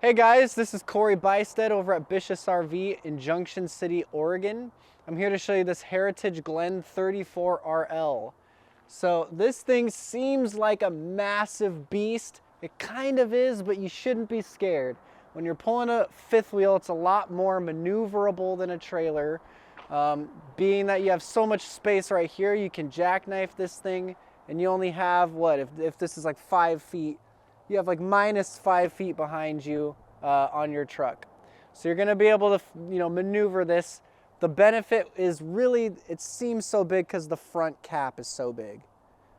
Hey guys, this is CoBuystedt over at BISH'S RV in Junction City, Oregon. I'm here to show you this Heritage Glen 34RL. So this thing seems like a massive beast. It kind of is, but you shouldn't be scared. When you're pulling a fifth wheel, it's a lot more maneuverable than a trailer. Being that you have so much space right here, you can jackknife this thing, and you only have, what, if this is like 5 feet, you have like -5 feet behind you on your truck. So you're gonna be able to, maneuver this. The benefit is really, it seems so big because the front cap is so big.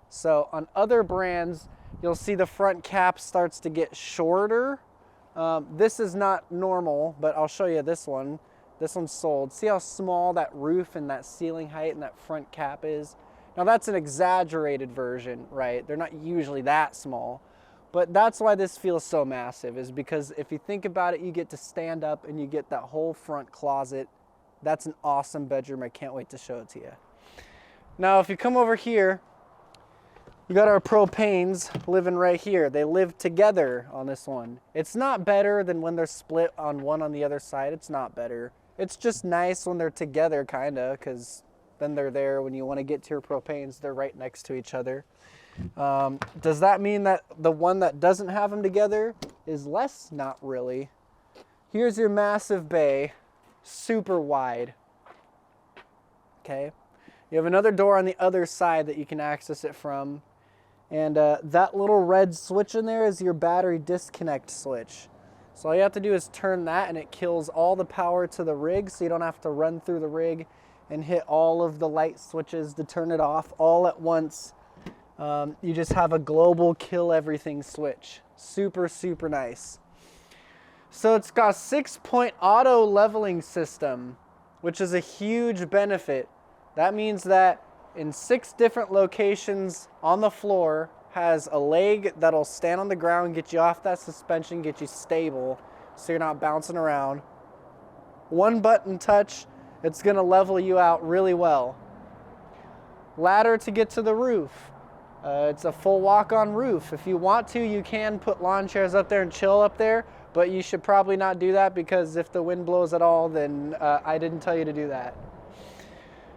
So on other brands, you'll see the front cap starts to get shorter. This is not normal, but I'll show you this one. This one's sold. See how small that roof and that ceiling height and that front cap is? Now that's an exaggerated version, right? They're not usually that small. But that's why this feels so massive, is because if you think about it, you get to stand up and you get that whole front closet. That's an awesome bedroom. I can't wait to show it to you. Now, if you come over here, we got our propanes living right here. They live together on this one. It's not better than when they're split on one on the other side. It's not better. It's just nice when they're together, kind of, because then they're there when you want to get to your propanes. They're right next to each other. Does that mean that the one that doesn't have them together is less? Not really. Here's your massive bay, super wide. Okay. You have another door on the other side that you can access it from. And that little red switch in there is your battery disconnect switch. So all you have to do is turn that and it kills all the power to the rig, so you don't have to run through the rig and hit all of the light switches to turn it off all at once. You just have a global kill everything switch. Super, super nice. So it's got a 6-point auto leveling system, which is a huge benefit. That means that in 6 different locations on the floor has a leg that'll stand on the ground, get you off that suspension, get you stable so you're not bouncing around. One button touch, it's gonna level you out really well. Ladder to get to the roof. It's a full walk-on roof. If you want to, you can put lawn chairs up there and chill up there, but you should probably not do that, because if the wind blows at all, then I didn't tell you to do that.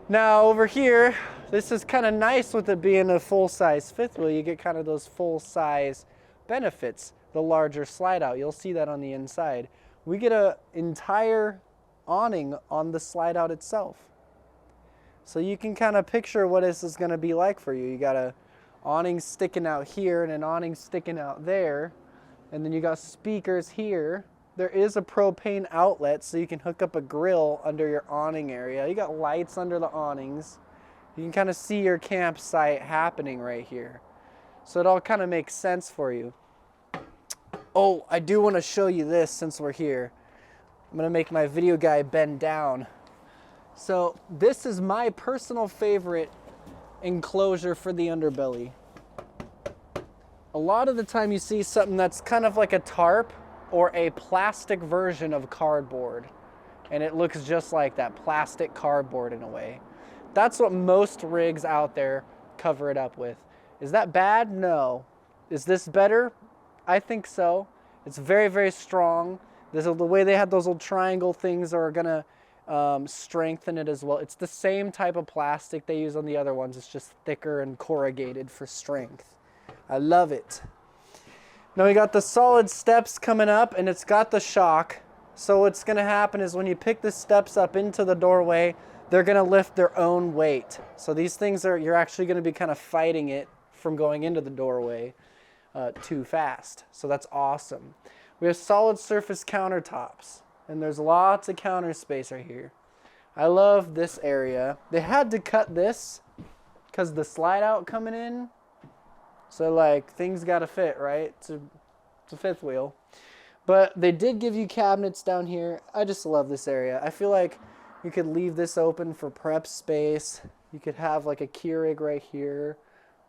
Now over here, this is kind of nice with it being a full-size fifth wheel. You get kind of those full-size benefits, the larger slide out. You'll see that on the inside. We get an entire awning on the slide out itself. So you can kind of picture what this is going to be like for you. You got a awning sticking out here and an awning sticking out there, and then you got speakers here. There is a propane outlet, so you can hook up a grill under your awning area. You got lights under the awnings. You can kind of see your campsite happening right here, so it all kind of makes sense for you. Oh, I do want to show you this since we're here. I'm gonna make my video guy bend down. So this is my personal favorite enclosure for the underbelly. A lot of the time you see something that's kind of like a tarp or a plastic version of cardboard, and it looks just like that, plastic cardboard in a way. That's what most rigs out there cover it up with. Is that bad? No. Is this better? I think so. It's very, very strong. The way they had those little triangle things are gonna strengthen it as well. It's the same type of plastic they use on the other ones. It's just thicker and corrugated for strength. I love it. Now we got the solid steps coming up, and it's got the shock. So what's gonna happen is when you pick the steps up into the doorway, they're gonna lift their own weight. So these things you're actually gonna be kind of fighting it from going into the doorway too fast. So that's awesome. We have solid surface countertops, and there's lots of counter space right here. I love this area. They had to cut this because the slide out coming in. So like things gotta fit, right? It's a fifth wheel. But they did give you cabinets down here. I just love this area. I feel like you could leave this open for prep space. You could have like a Keurig right here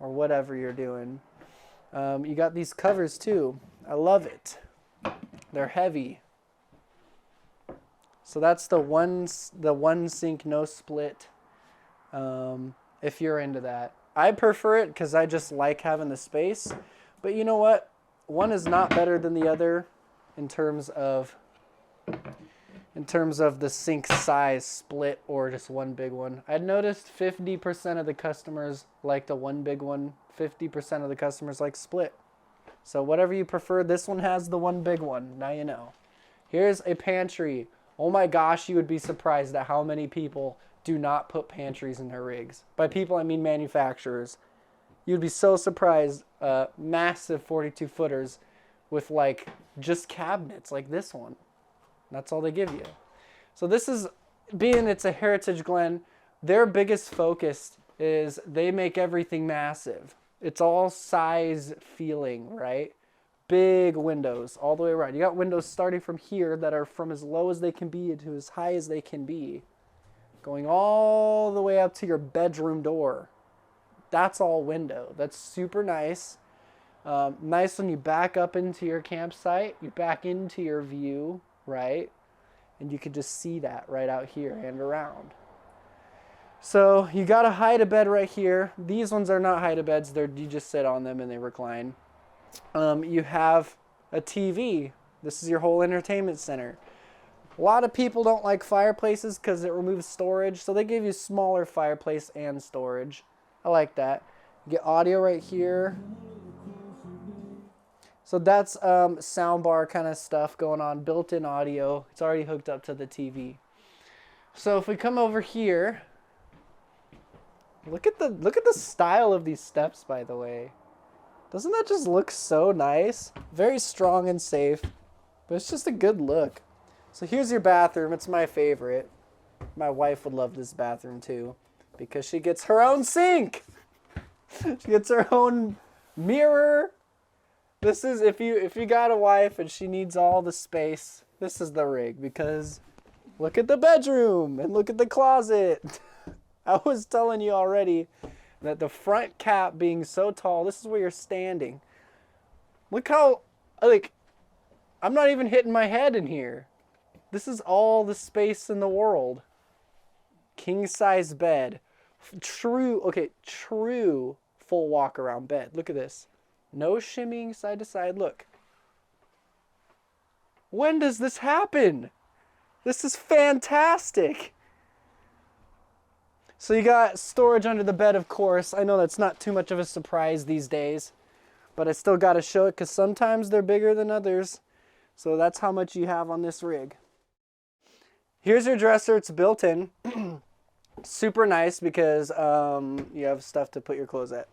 or whatever you're doing. You got these covers too. I love it. They're heavy. So that's the one sink, no split, if you're into that. I prefer it because I just like having the space. But you know what? One is not better than the other. in terms of the sink size split or just one big one. I'd noticed 50% of the customers liked a one big one, 50% of the customers like split. So whatever you prefer, this one has the one big one. Now you know. Here's a pantry. Oh my gosh, you would be surprised at how many people do not put pantries in their rigs. By people, I mean manufacturers. You'd be so surprised. Massive 42 footers with like just cabinets like this one. That's all they give you. So this is, being it's a Heritage Glen, their biggest focus is they make everything massive. It's all size feeling, right? Big windows all the way around. You got windows starting from here that are from as low as they can be to as high as they can be, going all the way up to your bedroom door. That's all window. That's super nice. Nice when you back up into your campsite, you back into your view, right? And you can just see that right out here and around. So you got a hide-a-bed right here. These ones are not hide-a-beds. You just sit on them and they recline. You have a TV. This is your whole entertainment center. A lot of people don't like fireplaces because it removes storage, so they give you smaller fireplace and storage. I like that. You get audio right here. So that's soundbar kind of stuff going on, built-in audio. It's already hooked up to the TV. So if we come over here, look at the style of these steps, by the way. Doesn't that just look so nice? Very strong and safe, but it's just a good look. So here's your bathroom. It's my favorite. My wife would love this bathroom too, because she gets her own sink. She gets her own mirror. This is, if you got a wife and she needs all the space, this is the rig, because look at the bedroom and look at the closet. I was telling you already that the front cap being so tall, this is where you're standing. Look how, like, I'm not even hitting my head in here. This is all the space in the world. King size bed. True full walk around bed. Look at this. No shimmying side to side. Look. When does this happen? This is fantastic. So you got storage under the bed, of course. I know that's not too much of a surprise these days, but I still got to show it because sometimes they're bigger than others. So that's how much you have on this rig. Here's your dresser. It's built in. Super nice because you have stuff to put your clothes at.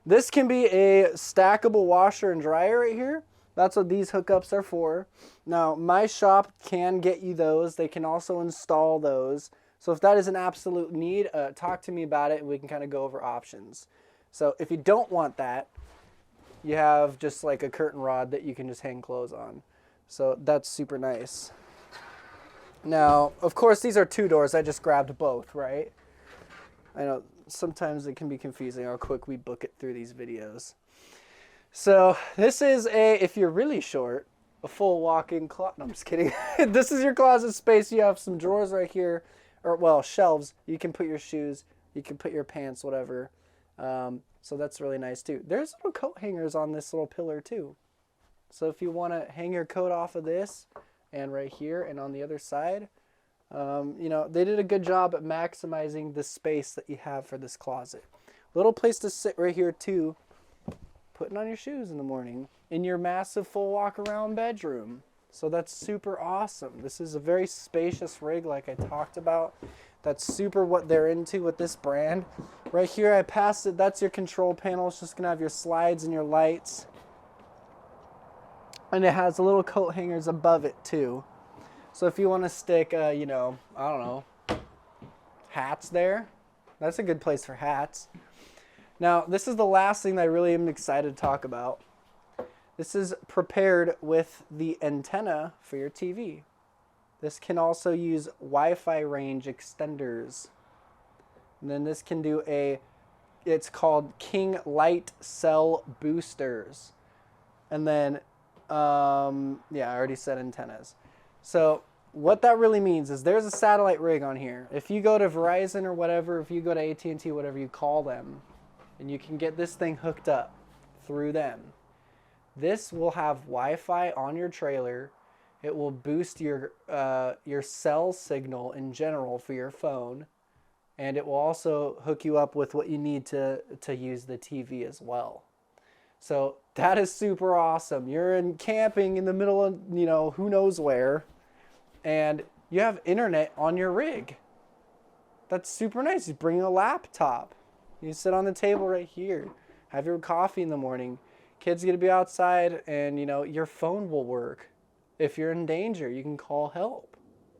This can be a stackable washer and dryer right here. That's what these hookups are for. Now, my shop can get you those. They can also install those. So if that is an absolute need, talk to me about it and we can kind of go over options. So if you don't want that, you have just like a curtain rod that you can just hang clothes on. So that's super nice. Now, of course, these are 2 doors. I just grabbed both, right? I know sometimes it can be confusing how quick we book it through these videos. So this is if you're really short, a full walk-in closet. No, I'm just kidding. This is your closet space. You have some drawers right here, or well, shelves. You can put your shoes, you can put your pants, whatever. So that's really nice too. There's little coat hangers on this little pillar too. So if you want to hang your coat off of this, and right here and on the other side, you know, they did a good job at maximizing the space that you have for this closet. Little place to sit right here too, putting on your shoes in the morning in your massive full walk around bedroom. So that's super awesome. This is a very spacious rig like I talked about. That's super what they're into with this brand. Right here I passed it, that's your control panel. It's just gonna have your slides and your lights. And it has a little coat hangers above it too. So if you want to stick, you know, I don't know, hats there, that's a good place for hats. Now, this is the last thing that I really am excited to talk about. This is prepared with the antenna for your TV. This can also use Wi-Fi range extenders. And then this can do it's called King Light Cell Boosters. And then, yeah, I already said antennas. So what that really means is there's a satellite rig on here. If you go to Verizon or whatever, if you go to AT&T, whatever you call them, and you can get this thing hooked up through them. This will have Wi-Fi on your trailer. It will boost your cell signal in general for your phone. And it will also hook you up with what you need to use the TV as well. So that is super awesome. You're in camping in the middle of, who knows where, and you have internet on your rig. That's super nice. You bring a laptop. You sit on the table right here. Have your coffee in the morning. Kids get to be outside, and your phone will work. If you're in danger, you can call help.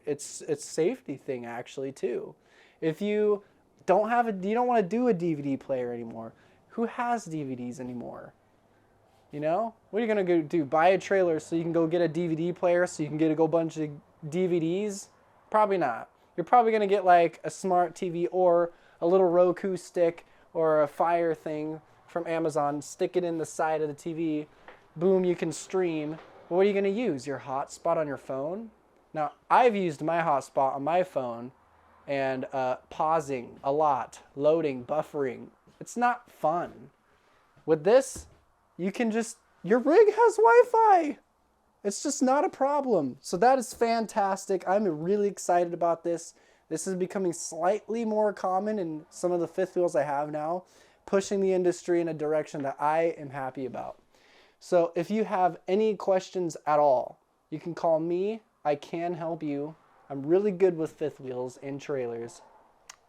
It's a safety thing actually too. If you don't want to do a DVD player anymore, who has DVDs anymore? What are you going to go do? Buy a trailer so you can go get a DVD player so you can get a go bunch of DVDs? Probably not. You're probably going to get like a smart TV or a little Roku stick or a Fire thing from Amazon, stick it in the side of the TV, boom, you can stream. What are you going to use? Your hotspot on your phone? Now, I've used my hotspot on my phone and pausing a lot, loading, buffering. It's not fun. With this, you can your rig has Wi-Fi. It's just not a problem. So that is fantastic. I'm really excited about this. This is becoming slightly more common in some of the fifth wheels I have now, pushing the industry in a direction that I am happy about. So if you have any questions at all, you can call me. I can help you. I'm really good with fifth wheels and trailers.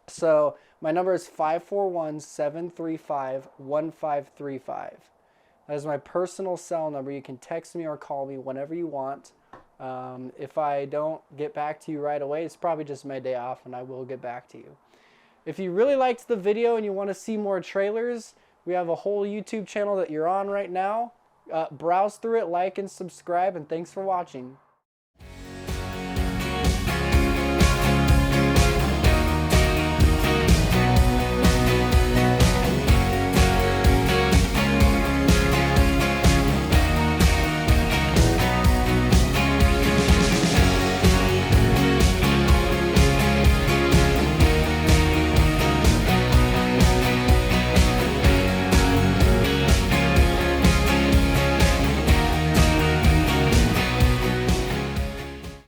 So my number is 541-735-1535. That is my personal cell number. You can text me or call me whenever you want. If I don't get back to you right away, it's probably just my day off, and I will get back to you. If you really liked the video and you want to see more trailers, we have a whole YouTube channel that you're on right now. Browse through it, like and subscribe, and thanks for watching.